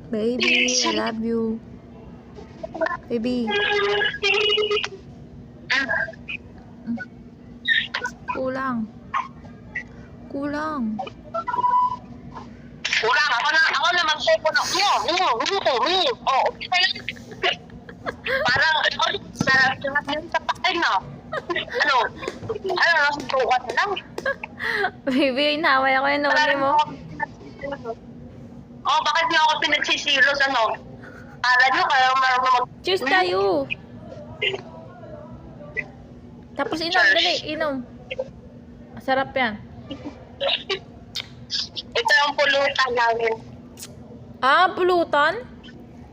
Baby, I love you. Baby. Kulang. Kulang. Kulang, ako na mag-type na. Oh, okay na yun. Parang, sarap yun sa pakay na. Ano, nasa tukat na lang. Baby, inaway ako yung nuli mo. Oh, bakit niyo ako pinagsisilos, ano? Para nyo, kaya marunong mag... Cheers tayo. Tapos inom, Cheers. dali, inom. Masarap yan. Ito ang pulutan namin. Ah, pulutan?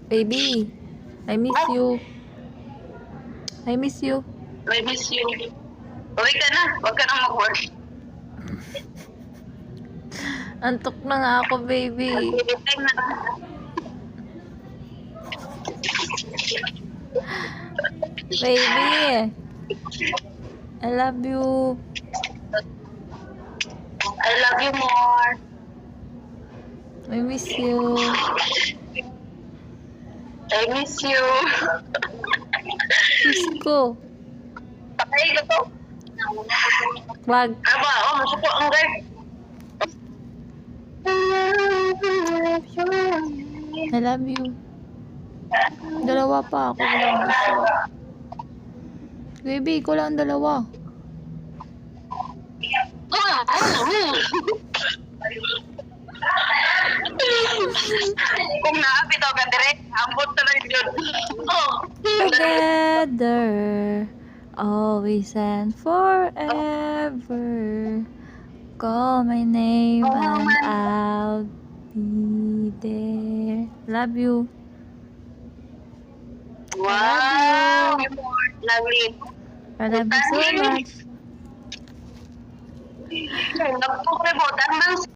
Baby, I miss you. I miss you. I miss you. Uwi ka na, huwag ka nang mag-work. Antok na nga ako, baby. Time na. Baby, I love you. I love you more. I miss you. I miss you. Kiss ko. Patay ko to. Wag. Aba, masuko ang guard. I love you. Dalawa pa ako lang gusto. Baby, ko lang dalawa. Kung naapit ka direct, ambot na lang yun. Oh. Together, always and forever. Call my name and I'll be there. Love you. Wow! Lovely. I love you so much. Nagpupribotan ng